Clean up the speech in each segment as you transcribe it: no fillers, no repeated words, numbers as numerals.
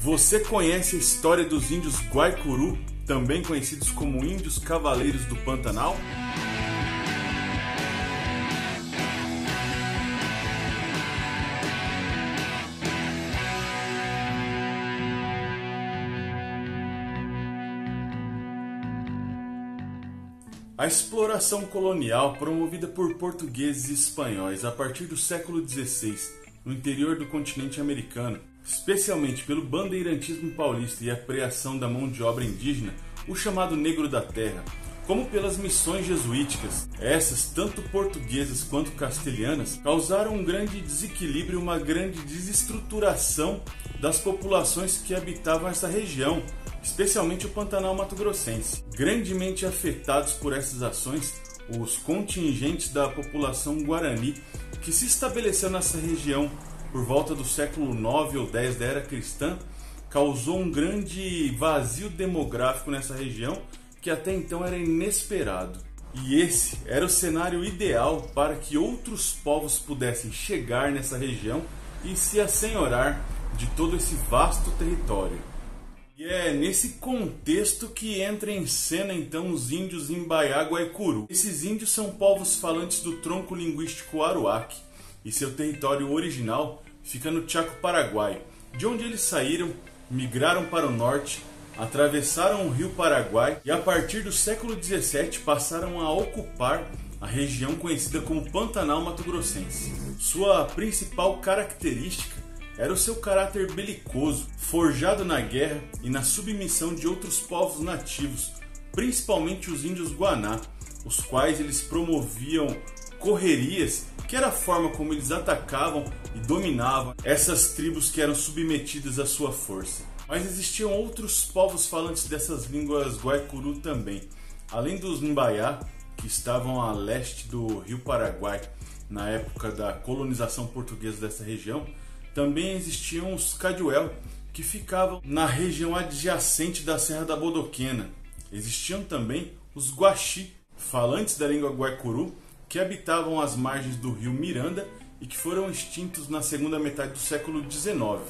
Você conhece a história dos índios Guaicurú, também conhecidos como índios cavaleiros do Pantanal? A exploração colonial promovida por portugueses e espanhóis a partir do século XVI no interior do continente americano, especialmente pelo bandeirantismo paulista e a preação da mão de obra indígena, o chamado Negro da Terra, como pelas missões jesuíticas, essas, tanto portuguesas quanto castelhanas, causaram um grande desequilíbrio e uma grande desestruturação das populações que habitavam essa região, especialmente o Pantanal Mato-Grossense. Grandemente afetados por essas ações, os contingentes da população Guarani, que se estabeleceu nessa região por volta do século 9 ou 10 da era cristã, causou um grande vazio demográfico nessa região que até então era inesperado. E esse era o cenário ideal para que outros povos pudessem chegar nessa região e se assenhorar de todo esse vasto território. E é nesse contexto que entra em cena então os índios Imbaiá Guaicurú. Esses índios são povos falantes do tronco linguístico Aruac, e seu território original fica no Chaco Paraguai, de onde eles saíram, migraram para o norte, atravessaram o rio Paraguai e a partir do século XVII passaram a ocupar a região conhecida como Pantanal Mato-Grossense. Sua principal característica era o seu caráter belicoso, forjado na guerra e na submissão de outros povos nativos, principalmente os índios Guaná, os quais eles promoviam correrias, que era a forma como eles atacavam e dominavam essas tribos que eram submetidas à sua força. Mas existiam outros povos falantes dessas línguas Guaicurú também, além dos Imbaiá, que estavam a leste do rio Paraguai, na época da colonização portuguesa dessa região. Também existiam os Caduel, que ficavam na região adjacente da Serra da Bodoquena. Existiam também os Guaxi, falantes da língua Guaicurú, que habitavam as margens do rio Miranda e que foram extintos na segunda metade do século XIX.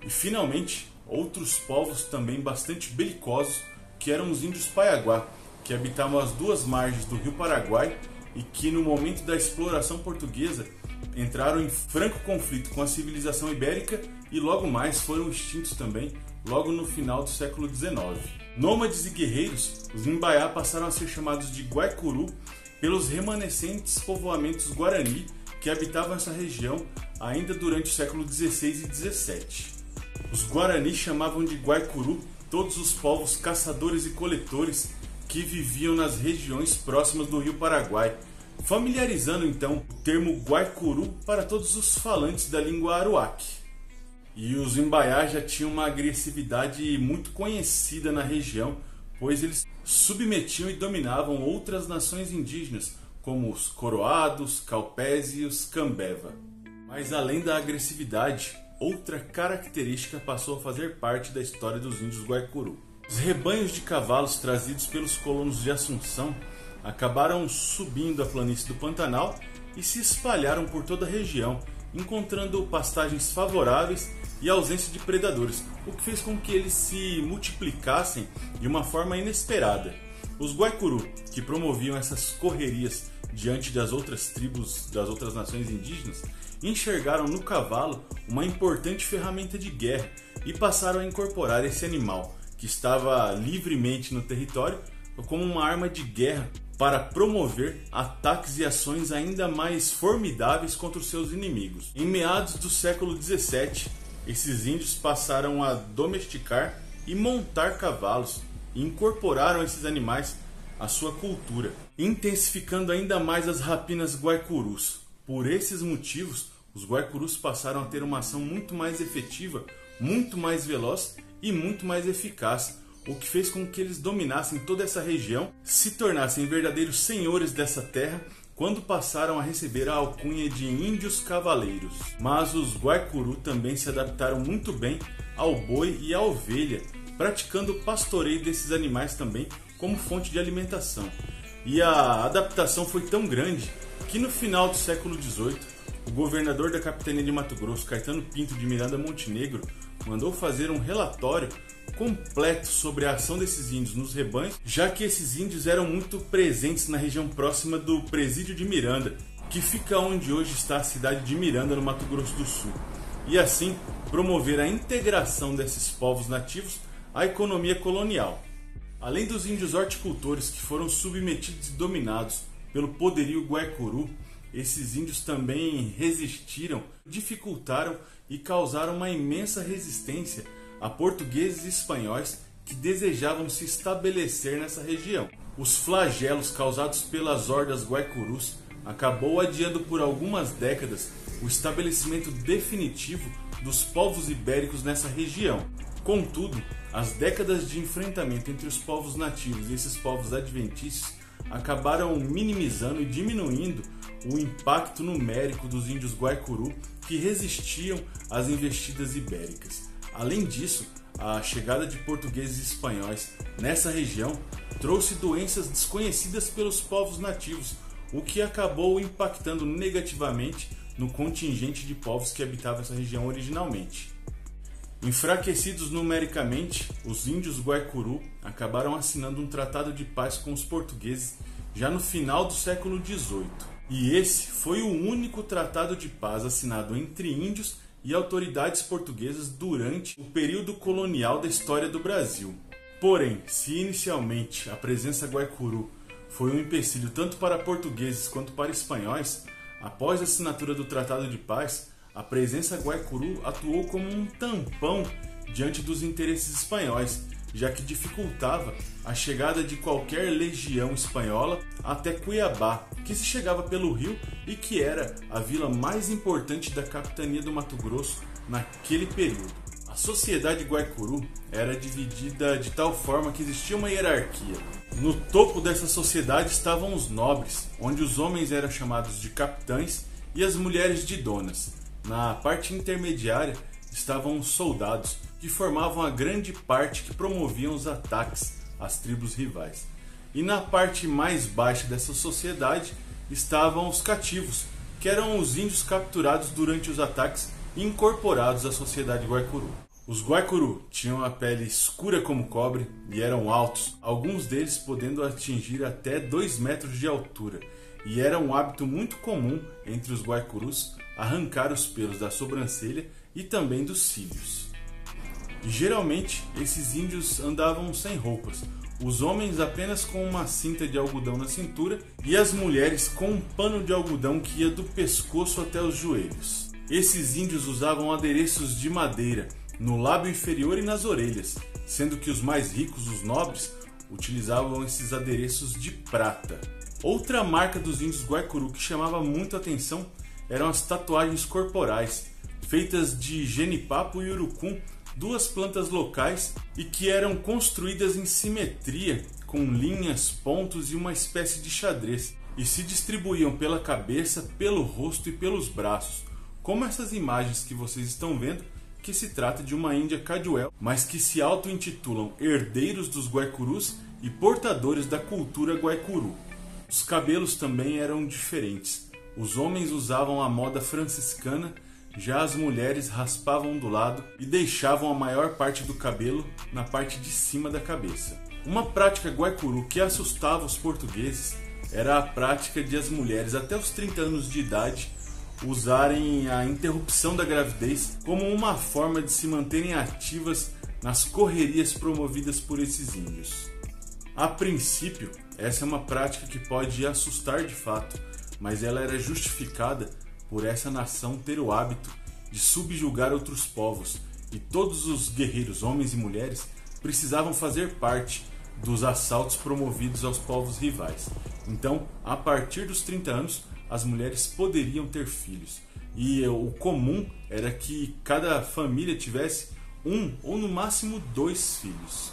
E finalmente, outros povos também bastante belicosos, que eram os índios Paiaguá, que habitavam as duas margens do rio Paraguai e que no momento da exploração portuguesa entraram em franco conflito com a civilização ibérica e logo mais foram extintos também, logo no final do século XIX. Nômades e guerreiros, os Imbaiá passaram a ser chamados de Guaicurú pelos remanescentes povoamentos Guarani que habitavam essa região ainda durante o século XVI e XVII. Os Guarani chamavam de Guaicurú todos os povos caçadores e coletores que viviam nas regiões próximas do rio Paraguai, familiarizando então o termo Guaicurú para todos os falantes da língua Aruac. E os Imbaiá já tinham uma agressividade muito conhecida na região, pois eles submetiam e dominavam outras nações indígenas, como os Coroados, Calpés e os Cambeva. Mas além da agressividade, outra característica passou a fazer parte da história dos índios Guaicurú. Os rebanhos de cavalos trazidos pelos colonos de Assunção acabaram subindo a planície do Pantanal e se espalharam por toda a região, encontrando pastagens favoráveis e ausência de predadores, o que fez com que eles se multiplicassem de uma forma inesperada. Os Guaicurú, que promoviam essas correrias diante das outras tribos, das outras nações indígenas, enxergaram no cavalo uma importante ferramenta de guerra e passaram a incorporar esse animal, que estava livremente no território, como uma arma de guerra para promover ataques e ações ainda mais formidáveis contra os seus inimigos. Em meados do século XVII, esses índios passaram a domesticar e montar cavalos e incorporaram esses animais à sua cultura, intensificando ainda mais as rapinas Guaicurus. Por esses motivos, os Guaicurus passaram a ter uma ação muito mais efetiva, muito mais veloz e muito mais eficaz, o que fez com que eles dominassem toda essa região, se tornassem verdadeiros senhores dessa terra quando passaram a receber a alcunha de índios cavaleiros. Mas os Guaicurú também se adaptaram muito bem ao boi e à ovelha, praticando o pastoreio desses animais também como fonte de alimentação. E a adaptação foi tão grande que no final do século XVIII, o governador da capitania de Mato Grosso, Caetano Pinto de Miranda Montenegro, mandou fazer um relatório completo sobre a ação desses índios nos rebanhos, já que esses índios eram muito presentes na região próxima do Presídio de Miranda, que fica onde hoje está a cidade de Miranda, no Mato Grosso do Sul, e assim promover a integração desses povos nativos à economia colonial. Além dos índios horticultores que foram submetidos e dominados pelo poderio Guaicurú, esses índios também resistiram, dificultaram e causaram uma imensa resistência a portugueses e espanhóis que desejavam se estabelecer nessa região. Os flagelos causados pelas hordas Guaicurus acabou adiando por algumas décadas o estabelecimento definitivo dos povos ibéricos nessa região. Contudo, as décadas de enfrentamento entre os povos nativos e esses povos adventícios acabaram minimizando e diminuindo o impacto numérico dos índios Guaicurú que resistiam às investidas ibéricas. Além disso, a chegada de portugueses e espanhóis nessa região trouxe doenças desconhecidas pelos povos nativos, o que acabou impactando negativamente no contingente de povos que habitavam essa região originalmente. Enfraquecidos numericamente, os índios Guaicurú acabaram assinando um tratado de paz com os portugueses já no final do século XVIII. E esse foi o único tratado de paz assinado entre índios e autoridades portuguesas durante o período colonial da história do Brasil. Porém, se inicialmente a presença Guaicurú foi um empecilho tanto para portugueses quanto para espanhóis, após a assinatura do Tratado de Paz, a presença Guaicurú atuou como um tampão diante dos interesses espanhóis, já que dificultava a chegada de qualquer legião espanhola até Cuiabá, que se chegava pelo rio e que era a vila mais importante da capitania do Mato Grosso naquele período. A sociedade Guaicurú era dividida de tal forma que existia uma hierarquia. No topo dessa sociedade estavam os nobres, onde os homens eram chamados de capitães e as mulheres de donas. Na parte intermediária estavam os soldados, que formavam a grande parte que promoviam os ataques às tribos rivais. E na parte mais baixa dessa sociedade estavam os cativos, que eram os índios capturados durante os ataques e incorporados à sociedade Guaicurú. Os Guaicurú tinham a pele escura como cobre e eram altos, alguns deles podendo atingir até 2 metros de altura, e era um hábito muito comum entre os Guaicurus arrancar os pelos da sobrancelha e também dos cílios. Geralmente, esses índios andavam sem roupas, os homens apenas com uma cinta de algodão na cintura e as mulheres com um pano de algodão que ia do pescoço até os joelhos. Esses índios usavam adereços de madeira no lábio inferior e nas orelhas, sendo que os mais ricos, os nobres, utilizavam esses adereços de prata. Outra marca dos índios Guaicurú que chamava muito a atenção eram as tatuagens corporais, feitas de genipapo e urucum, duas plantas locais, e que eram construídas em simetria, com linhas, pontos e uma espécie de xadrez, e se distribuíam pela cabeça, pelo rosto e pelos braços, como essas imagens que vocês estão vendo, que se trata de uma índia Caduel, mas que se auto-intitulam herdeiros dos Guaicurus e portadores da cultura Guaicurú. Os cabelos também eram diferentes. Os homens usavam a moda franciscana, já as mulheres raspavam do lado e deixavam a maior parte do cabelo na parte de cima da cabeça. Uma prática Guaicurú que assustava os portugueses era a prática de as mulheres até os 30 anos de idade usarem a interrupção da gravidez como uma forma de se manterem ativas nas correrias promovidas por esses índios. A princípio, essa é uma prática que pode assustar de fato, mas ela era justificada por essa nação ter o hábito de subjugar outros povos, e todos os guerreiros, homens e mulheres, precisavam fazer parte dos assaltos promovidos aos povos rivais. Então, a partir dos 30 anos, as mulheres poderiam ter filhos, e o comum era que cada família tivesse um ou no máximo 2 filhos.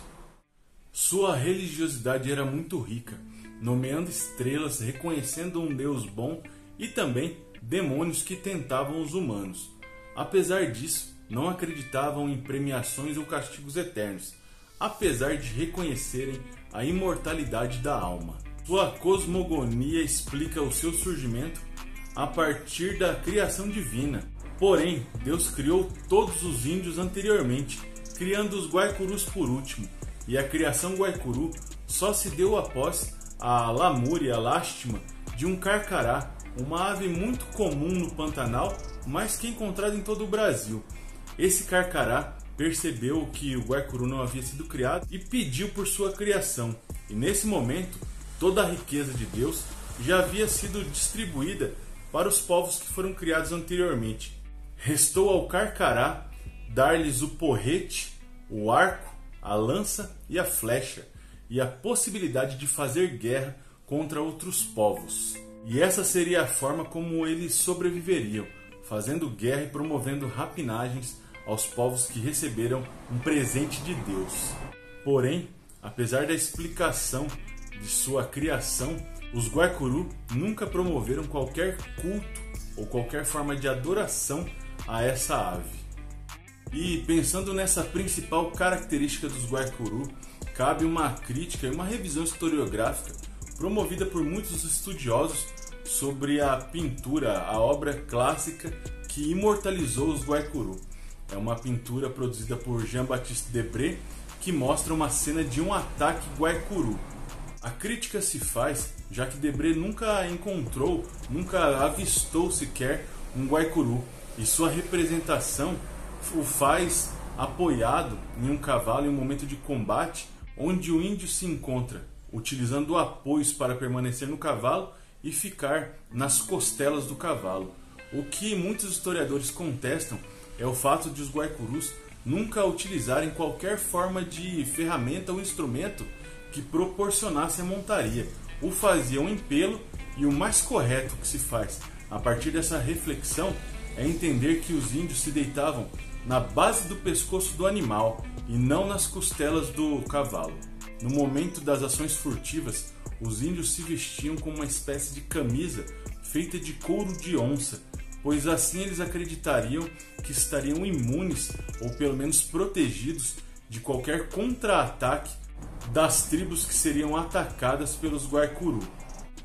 Sua religiosidade era muito rica, nomeando estrelas, reconhecendo um Deus bom e também demônios que tentavam os humanos. Apesar disso, não acreditavam em premiações ou castigos eternos, apesar de reconhecerem a imortalidade da alma. Sua cosmogonia explica o seu surgimento a partir da criação divina, Porém, Deus criou todos os índios anteriormente, criando os Guaicurus por último, e a criação Guaicuru só se deu após a lamúria, a lástima de um carcará, uma ave muito comum no Pantanal, mas que é encontrada em todo o Brasil. Esse carcará percebeu que o Guaicuru não havia sido criado e pediu por sua criação. E nesse momento, toda a riqueza de Deus já havia sido distribuída para os povos que foram criados anteriormente. Restou ao carcará dar-lhes o porrete, o arco, a lança e a flecha, e a possibilidade de fazer guerra contra outros povos. E essa seria a forma como eles sobreviveriam, fazendo guerra e promovendo rapinagens aos povos que receberam um presente de Deus. Porém, apesar da explicação de sua criação, os Guaicuru nunca promoveram qualquer culto ou qualquer forma de adoração a essa ave. E pensando nessa principal característica dos Guaicuru, cabe uma crítica e uma revisão historiográfica promovida por muitos estudiosos sobre a pintura, a obra clássica que imortalizou os Guaicuru. É uma pintura produzida por Jean-Baptiste Debré que mostra uma cena de um ataque Guaicuru. A crítica se faz já que Debré nunca encontrou, nunca avistou sequer um Guaicuru, e sua representação o faz apoiado em um cavalo em um momento de combate onde o índio se encontra, utilizando apoios para permanecer no cavalo e ficar nas costelas do cavalo. O que muitos historiadores contestam é o fato de os Guaicurus nunca utilizarem qualquer forma de ferramenta ou instrumento que proporcionasse a montaria. O faziam em pelo, e o mais correto que se faz a partir dessa reflexão é entender que os índios se deitavam na base do pescoço do animal e não nas costelas do cavalo. No momento das ações furtivas, os índios se vestiam com uma espécie de camisa feita de couro de onça, pois assim eles acreditariam que estariam imunes ou pelo menos protegidos de qualquer contra-ataque das tribos que seriam atacadas pelos Guaicuru.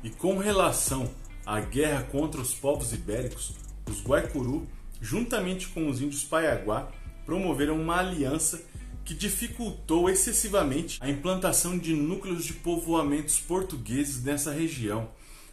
E com relação à guerra contra os povos ibéricos, os Guaicuru, juntamente com os índios Paiaguá, promoveram uma aliança que dificultou excessivamente a implantação de núcleos de povoamentos portugueses nessa região.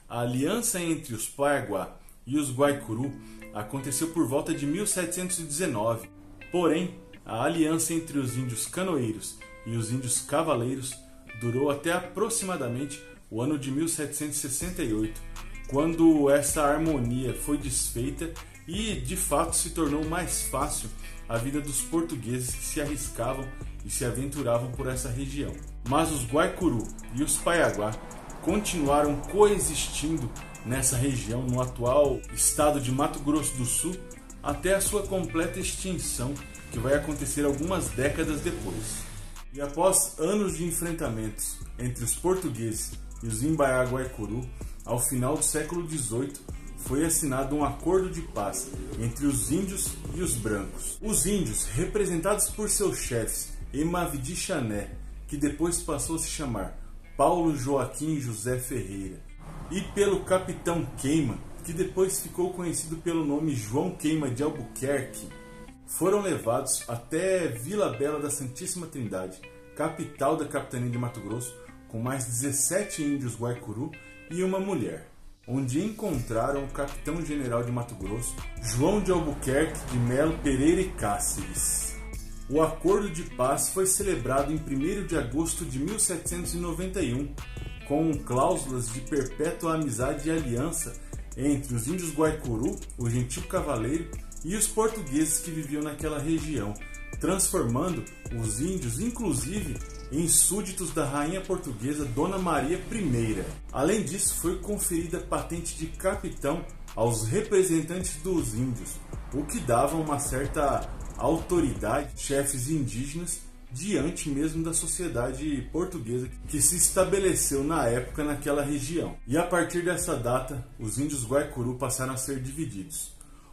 A aliança entre os Paiaguá e os Guaicuru aconteceu por volta de 1719. Porém, a aliança entre os índios canoeiros e os índios cavaleiros durou até aproximadamente o ano de 1768, quando essa harmonia foi desfeita e de fato se tornou mais fácil a vida dos portugueses que se arriscavam e se aventuravam por essa região. Mas os Guaicuru e os Paiaguá continuaram coexistindo nessa região, no atual estado de Mato Grosso do Sul, até a sua completa extinção, que vai acontecer algumas décadas depois. E após anos de enfrentamentos entre os portugueses e os Imbaiá Guaicuru, ao final do século XVIII, foi assinado um acordo de paz entre os índios e os brancos. Os índios, representados por seus chefes Emavidi Chané, que depois passou a se chamar Paulo Joaquim José Ferreira, e pelo capitão Queima, que depois ficou conhecido pelo nome João Queima de Albuquerque, foram levados até Vila Bela da Santíssima Trindade, capital da capitania de Mato Grosso, com mais 17 índios Guaicuru e uma mulher, onde encontraram o capitão-general de Mato Grosso, João de Albuquerque de Melo Pereira e Cáceres. O acordo de paz foi celebrado em 1º de agosto de 1791, com cláusulas de perpétua amizade e aliança entre os índios Guaicuru, o gentil cavaleiro, e os portugueses que viviam naquela região, transformando os índios, inclusive, em súditos da rainha portuguesa Dona Maria I. Além disso, foi conferida patente de capitão aos representantes dos índios, o que dava uma certa autoridade, chefes indígenas, diante mesmo da sociedade portuguesa que se estabeleceu na época naquela região. E a partir dessa data, os índios Guaicuru passaram a ser divididos.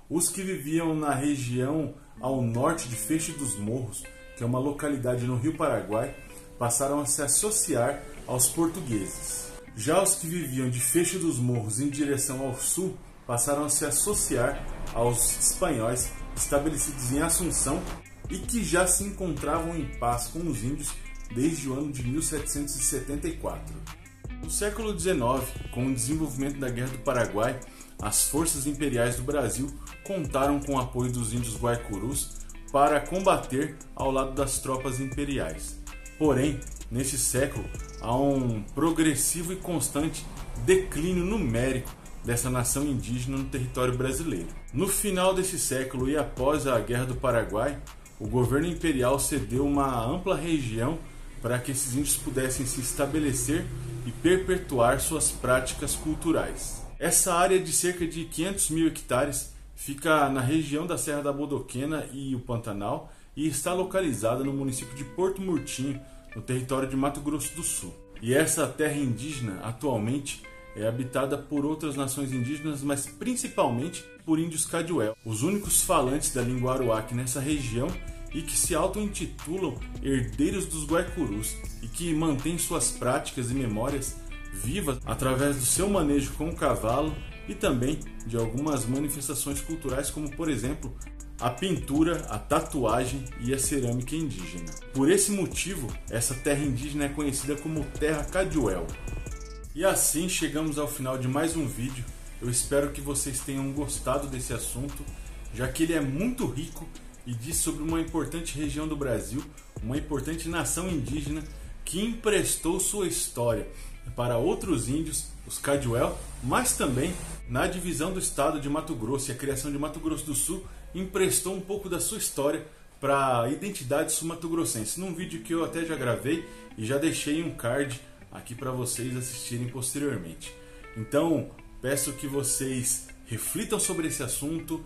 Os que viviam na região ao norte de Feixe dos Morros, que é uma localidade no Rio Paraguai, passaram a se associar aos portugueses. Já os que viviam de Feixe dos Morros em direção ao sul, passaram a se associar aos espanhóis estabelecidos em Assunção e que já se encontravam em paz com os índios desde o ano de 1774. No século XIX, com o desenvolvimento da Guerra do Paraguai, as forças imperiais do Brasil contaram com o apoio dos índios Guaicurus para combater ao lado das tropas imperiais. Porém, nesse século, há um progressivo e constante declínio numérico dessa nação indígena no território brasileiro. No final desse século e após a Guerra do Paraguai, o governo imperial cedeu uma ampla região para que esses índios pudessem se estabelecer e perpetuar suas práticas culturais. Essa área de cerca de 500 mil hectares fica na região da Serra da Bodoquena e o Pantanal e está localizada no município de Porto Murtinho, no território de Mato Grosso do Sul. E essa terra indígena atualmente é habitada por outras nações indígenas, mas principalmente por índios Caduel, os únicos falantes da língua aruaque nessa região e que se auto-intitulam herdeiros dos Guaicurus e que mantêm suas práticas e memórias vivas através do seu manejo com o cavalo e também de algumas manifestações culturais, como por exemplo a pintura, a tatuagem e a cerâmica indígena. Por esse motivo, essa terra indígena é conhecida como Terra Caduel. E assim chegamos ao final de mais um vídeo. Eu espero que vocês tenham gostado desse assunto, já que ele é muito rico e diz sobre uma importante região do Brasil, uma importante nação indígena que emprestou sua história para outros índios, os Caduel, mas também na divisão do estado de Mato Grosso e a criação de Mato Grosso do Sul emprestou um pouco da sua história para a identidade sul-mato-grossense, num vídeo que eu até já gravei e já deixei um card aqui para vocês assistirem posteriormente. Então, peço que vocês reflitam sobre esse assunto,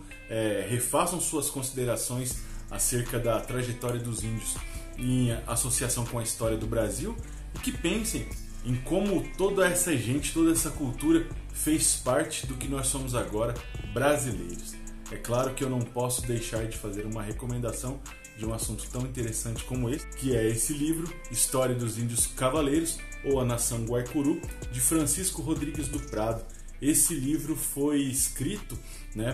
refaçam suas considerações acerca da trajetória dos índios em associação com a história do Brasil e que pensem em como toda essa gente, toda essa cultura fez parte do que nós somos agora, brasileiros. É claro que eu não posso deixar de fazer uma recomendação de um assunto tão interessante como esse, que é esse livro, História dos Índios Cavaleiros, ou a Nação Guaicuru, de Francisco Rodrigues do Prado. Esse livro foi escrito,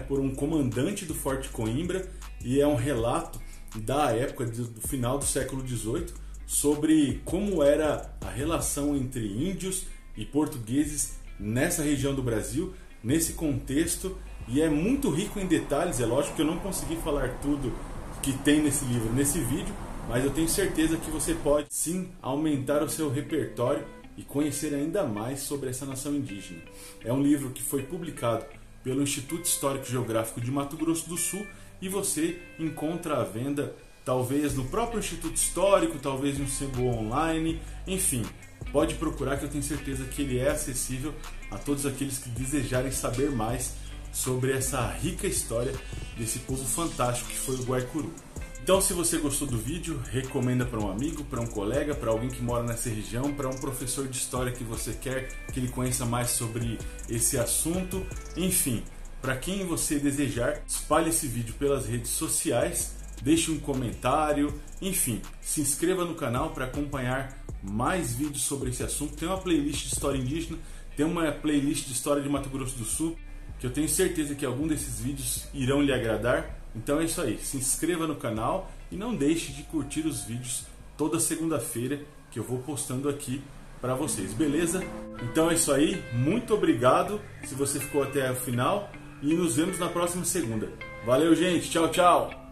por um comandante do Forte Coimbra e é um relato da época do final do século XVIII sobre como era a relação entre índios e portugueses nessa região do Brasil, nesse contexto, e é muito rico em detalhes. É lógico que eu não consegui falar tudo que tem nesse livro, nesse vídeo, mas eu tenho certeza que você pode sim aumentar o seu repertório e conhecer ainda mais sobre essa nação indígena. É um livro que foi publicado pelo Instituto Histórico e Geográfico de Mato Grosso do Sul e você encontra à venda talvez no próprio Instituto Histórico, talvez em um sebo online, enfim, pode procurar que eu tenho certeza que ele é acessível a todos aqueles que desejarem saber mais sobre essa rica história desse povo fantástico que foi o Guaicuru. Então, se você gostou do vídeo, recomenda para um amigo, para um colega, para alguém que mora nessa região, para um professor de história que você quer que ele conheça mais sobre esse assunto. Enfim, para quem você desejar, espalhe esse vídeo pelas redes sociais, deixe um comentário, enfim, se inscreva no canal para acompanhar mais vídeos sobre esse assunto. Tem uma playlist de história indígena, tem uma playlist de história de Mato Grosso do Sul, que eu tenho certeza que algum desses vídeos irão lhe agradar. Então é isso aí, se inscreva no canal e não deixe de curtir os vídeos toda segunda-feira que eu vou postando aqui para vocês, beleza? Então é isso aí, muito obrigado se você ficou até o final e nos vemos na próxima segunda. Valeu, gente, tchau, tchau!